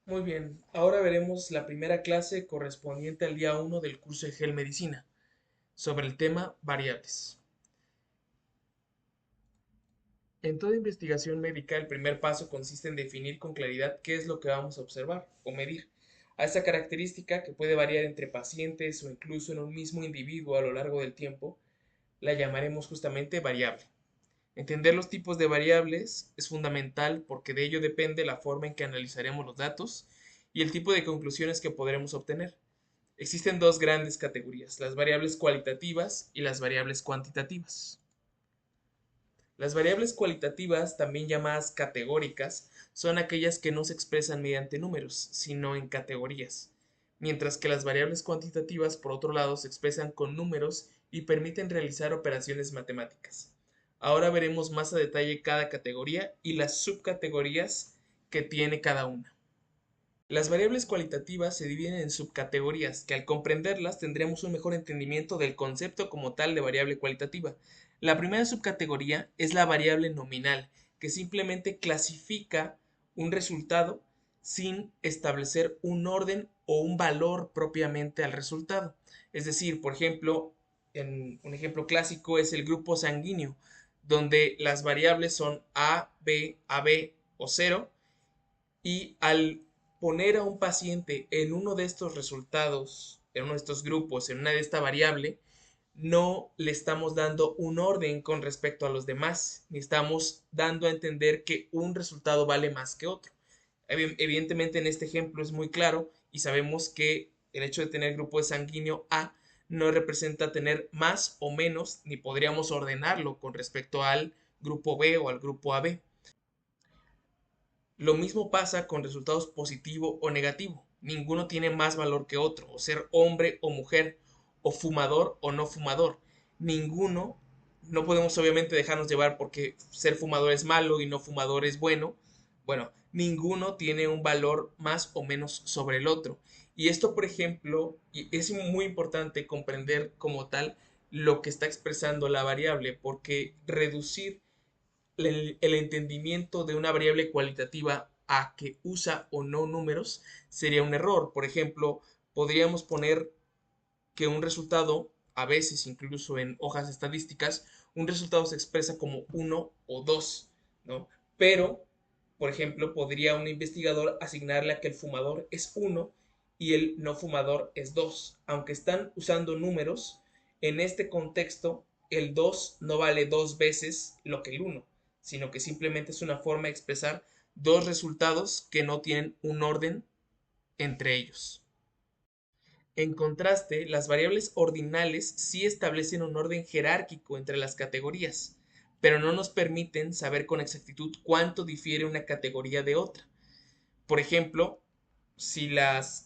Muy bien, ahora veremos la primera clase correspondiente al día 1 del curso de Medicina sobre el tema variables. En toda investigación médica, el primer paso consiste en definir con claridad qué es lo que vamos a observar o medir. A esta característica, que puede variar entre pacientes o incluso en un mismo individuo a lo largo del tiempo, la llamaremos justamente variable. Entender los tipos de variables es fundamental porque de ello depende la forma en que analizaremos los datos y el tipo de conclusiones que podremos obtener. Existen dos grandes categorías, las variables cualitativas y las variables cuantitativas. Las variables cualitativas, también llamadas categóricas, son aquellas que no se expresan mediante números, sino en categorías, mientras que las variables cuantitativas, por otro lado, se expresan con números y permiten realizar operaciones matemáticas. Ahora veremos más a detalle cada categoría y las subcategorías que tiene cada una. Las variables cualitativas se dividen en subcategorías, que al comprenderlas tendremos un mejor entendimiento del concepto como tal de variable cualitativa. La primera subcategoría es la variable nominal, que simplemente clasifica un resultado sin establecer un orden o un valor propiamente al resultado. Es decir, por ejemplo, en un ejemplo clásico es el grupo sanguíneo, donde las variables son A, B, AB o cero, y al poner a un paciente en uno de estos resultados, en uno de estos grupos, en una de esta variable, no le estamos dando un orden con respecto a los demás, ni estamos dando a entender que un resultado vale más que otro. Evidentemente en este ejemplo es muy claro y sabemos que el hecho de tener grupo de sanguíneo A no representa tener más o menos, ni podríamos ordenarlo con respecto al grupo B o al grupo AB. Lo mismo pasa con resultados positivo o negativo. Ninguno tiene más valor que otro, o ser hombre o mujer, o fumador o no fumador. Ninguno, no podemos obviamente dejarnos llevar porque ser fumador es malo y no fumador es bueno. Bueno, ninguno tiene un valor más o menos sobre el otro. Y esto, por ejemplo, y es muy importante comprender como tal lo que está expresando la variable, porque reducir el entendimiento de una variable cualitativa a que usa o no números sería un error. Por ejemplo, podríamos poner que un resultado, a veces incluso en hojas estadísticas, un resultado se expresa como uno o 2, ¿no? Pero, por ejemplo, podría un investigador asignarle a que el fumador es uno y el no fumador es 2. Aunque están usando números, en este contexto el 2 no vale dos veces lo que el uno, sino que simplemente es una forma de expresar dos resultados que no tienen un orden entre ellos. En contraste, las variables ordinales sí establecen un orden jerárquico entre las categorías, pero no nos permiten saber con exactitud cuánto difiere una categoría de otra. Por ejemplo, si las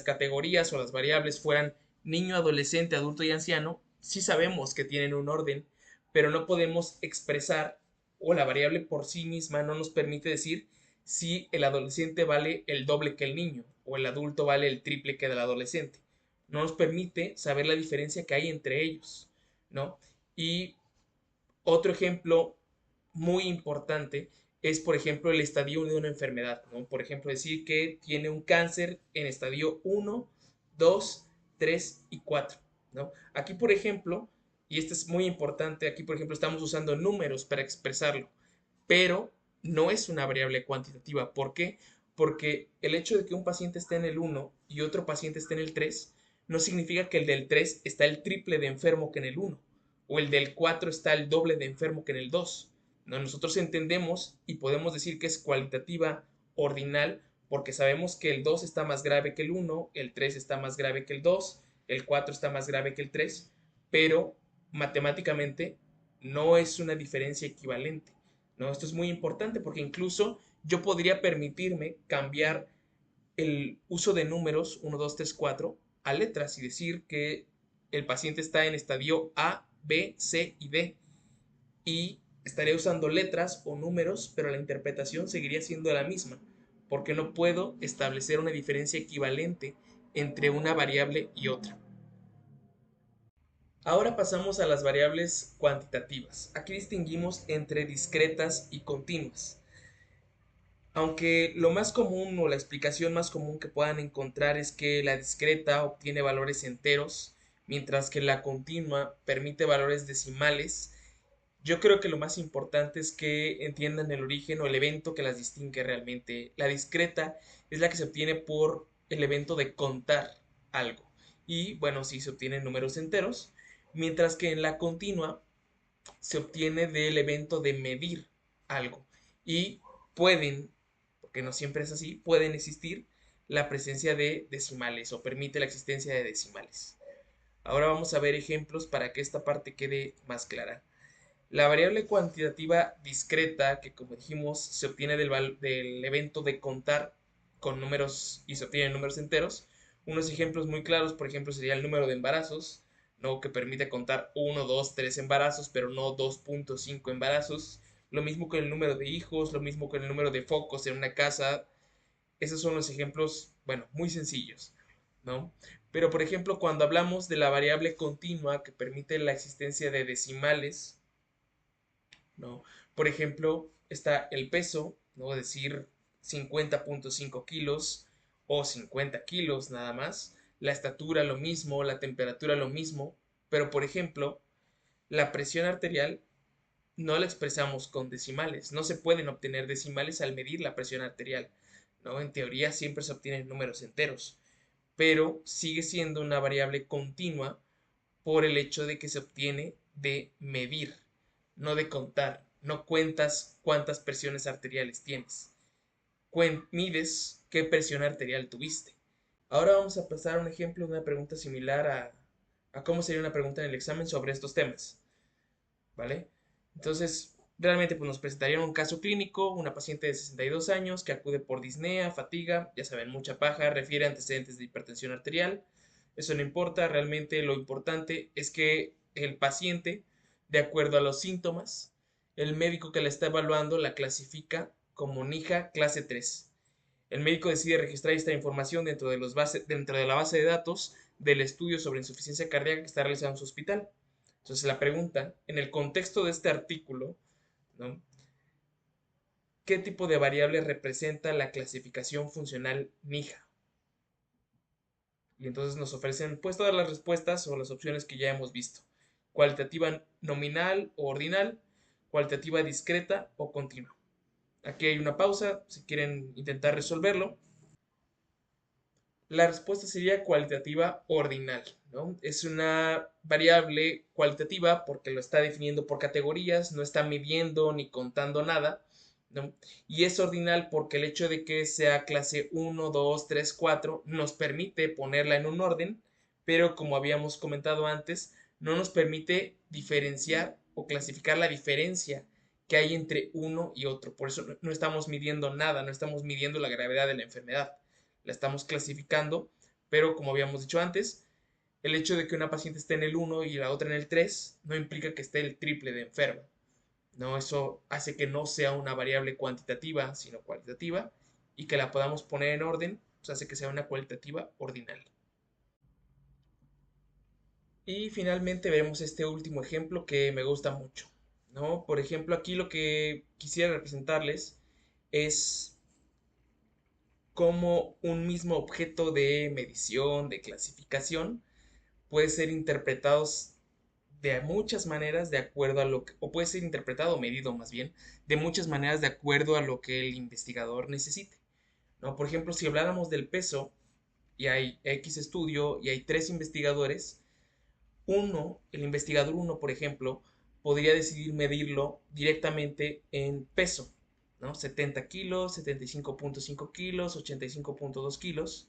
categorías o las variables fueran niño, adolescente, adulto y anciano, sí sabemos que tienen un orden, pero no podemos expresar, o la variable por sí misma no nos permite decir si el adolescente vale el doble que el niño o el adulto vale el triple que el adolescente. No nos permite saber la diferencia que hay entre ellos, ¿no? Y otro ejemplo muy importante es, por ejemplo, el estadio de una enfermedad, ¿no? Por ejemplo, decir que tiene un cáncer en estadio 1, 2, 3 y 4, ¿no? Aquí, por ejemplo, y esto es muy importante, aquí, por ejemplo, estamos usando números para expresarlo, pero no es una variable cuantitativa. ¿Por qué? Porque el hecho de que un paciente esté en el 1 y otro paciente esté en el 3 no significa que el del 3 está el triple de enfermo que en el 1 o el del 4 está el doble de enfermo que en el 2. ¿No? Nosotros entendemos y podemos decir que es cualitativa ordinal porque sabemos que el 2 está más grave que el 1, el 3 está más grave que el 2, el 4 está más grave que el 3, pero matemáticamente no es una diferencia equivalente. ¿No? Esto es muy importante porque incluso yo podría permitirme cambiar el uso de números 1, 2, 3, 4 a letras y decir que el paciente está en estadio A, B, C y D y estaría usando letras o números, pero la interpretación seguiría siendo la misma, porque no puedo establecer una diferencia equivalente entre una variable y otra. Ahora pasamos a las variables cuantitativas. Aquí distinguimos entre discretas y continuas. Aunque lo más común o la explicación más común que puedan encontrar es que la discreta obtiene valores enteros, mientras que la continua permite valores decimales. Yo creo que lo más importante es que entiendan el origen o el evento que las distingue realmente. La discreta es la que se obtiene por el evento de contar algo. Y bueno, sí se obtienen números enteros, mientras que en la continua se obtiene del evento de medir algo. Y pueden, porque no siempre es así, pueden existir la presencia de decimales o permite la existencia de decimales. Ahora vamos a ver ejemplos para que esta parte quede más clara. La variable cuantitativa discreta, que como dijimos se obtiene del evento de contar con números y se obtienen números enteros. Unos ejemplos muy claros, por ejemplo, sería el número de embarazos, ¿no? Que permite contar 1, 2, 3 embarazos, pero no 2.5 embarazos. Lo mismo con el número de hijos, lo mismo con el número de focos en una casa. Esos son los ejemplos, bueno, muy sencillos, ¿no? Pero, por ejemplo, cuando hablamos de la variable continua que permite la existencia de decimales, ¿no? Por ejemplo, está el peso, ¿no? Es decir, 50.5 kilos o 50 kilos nada más. La estatura lo mismo, la temperatura lo mismo. Pero, por ejemplo, la presión arterial no la expresamos con decimales. No se pueden obtener decimales al medir la presión arterial, ¿no? En teoría siempre se obtienen números enteros, pero sigue siendo una variable continua por el hecho de que se obtiene de medir, no de contar. No cuentas cuántas presiones arteriales tienes. Mides qué presión arterial tuviste. Ahora vamos a pasar a un ejemplo de una pregunta similar a cómo sería una pregunta en el examen sobre estos temas. ¿Vale? Entonces, realmente pues, nos presentarían un caso clínico, una paciente de 62 años que acude por disnea, fatiga, ya saben, mucha paja, refiere antecedentes de hipertensión arterial. Eso no importa, realmente lo importante es que el paciente, de acuerdo a los síntomas, el médico que la está evaluando la clasifica como NIJA clase 3. El médico decide registrar esta información dentro de la base de datos del estudio sobre insuficiencia cardíaca que está realizado en su hospital. Entonces la pregunta, en el contexto de este artículo, ¿no? ¿Qué tipo de variable representa la clasificación funcional NIJA? Y entonces nos ofrecen pues todas las respuestas o las opciones que ya hemos visto. Cualitativa nominal o ordinal, cualitativa discreta o continua. Aquí hay una pausa si quieren intentar resolverlo. La respuesta sería cualitativa ordinal, ¿no? Es una variable cualitativa porque lo está definiendo por categorías, no está midiendo ni contando nada, ¿no? Y es ordinal porque el hecho de que sea clase 1, 2, 3, 4 nos permite ponerla en un orden, pero como habíamos comentado antes, no nos permite diferenciar o clasificar la diferencia que hay entre uno y otro. Por eso no estamos midiendo nada, no estamos midiendo la gravedad de la enfermedad, la estamos clasificando, pero como habíamos dicho antes, el hecho de que una paciente esté en el 1 y la otra en el 3 no implica que esté el triple de enferma. ¿No? Eso hace que no sea una variable cuantitativa, sino cualitativa, y que la podamos poner en orden, pues hace que sea una cualitativa ordinal. Y finalmente veremos este último ejemplo que me gusta mucho, ¿no? Por ejemplo, aquí lo que quisiera representarles es cómo un mismo objeto de medición, de clasificación, puede ser interpretado de muchas maneras de acuerdo a lo que, o puede ser interpretado o medido más bien, de muchas maneras de acuerdo a lo que el investigador necesite, ¿no? Por ejemplo, si habláramos del peso y hay X estudio y hay tres investigadores, el investigador uno, por ejemplo, podría decidir medirlo directamente en peso, ¿no? 70 kilos, 75.5 kilos, 85.2 kilos.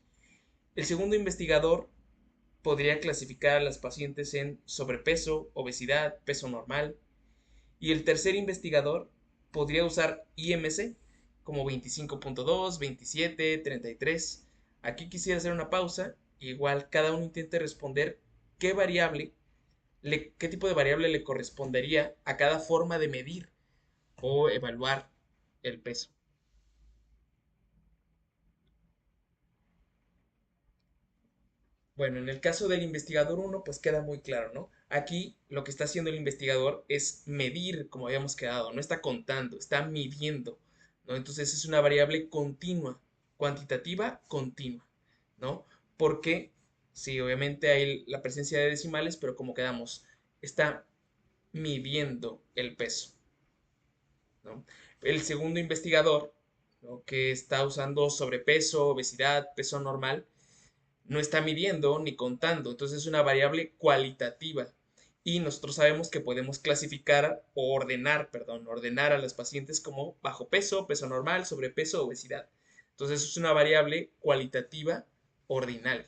El segundo investigador podría clasificar a las pacientes en sobrepeso, obesidad, peso normal. Y el tercer investigador podría usar IMC como 25.2, 27, 33. Aquí quisiera hacer una pausa. Igual cada uno intente responder qué variable, qué tipo de variable le correspondería a cada forma de medir o evaluar el peso. Bueno, en el caso del investigador uno, pues queda muy claro, ¿no? Aquí lo que está haciendo el investigador es medir, como habíamos quedado, no está contando, está midiendo, ¿no? Entonces es una variable continua, cuantitativa continua, ¿no? Porque, sí, obviamente hay la presencia de decimales, pero como quedamos, está midiendo el peso, ¿no? El segundo investigador, ¿no?, que está usando sobrepeso, obesidad, peso normal, no está midiendo ni contando, entonces es una variable cualitativa. Y nosotros sabemos que podemos clasificar o ordenar, perdón, ordenar a los pacientes como bajo peso, peso normal, sobrepeso, obesidad. Entonces es una variable cualitativa ordinal,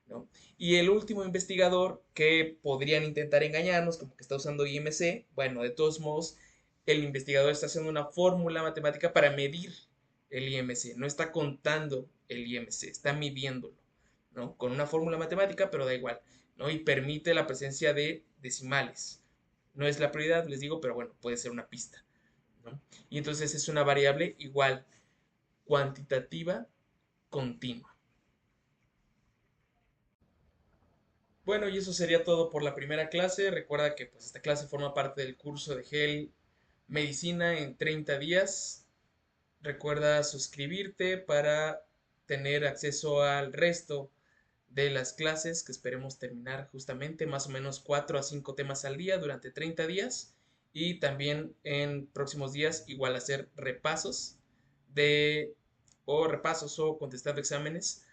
¿no? Y el último investigador que podrían intentar engañarnos, como que está usando IMC, bueno, de todos modos, el investigador está haciendo una fórmula matemática para medir el IMC, no está contando el IMC, está midiéndolo, ¿no? Con una fórmula matemática, pero da igual, ¿no? Y permite la presencia de decimales. No es la prioridad, les digo, pero bueno, puede ser una pista, ¿no? Y entonces es una variable igual, cuantitativa, continua. Bueno, y eso sería todo por la primera clase. Recuerda que pues esta clase forma parte del curso de GEL Medicina en 30 días. Recuerda suscribirte para tener acceso al resto de las clases que esperemos terminar justamente más o menos 4 a 5 temas al día durante 30 días y también en próximos días igual hacer repasos de o repasos o contestando exámenes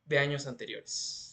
de años anteriores.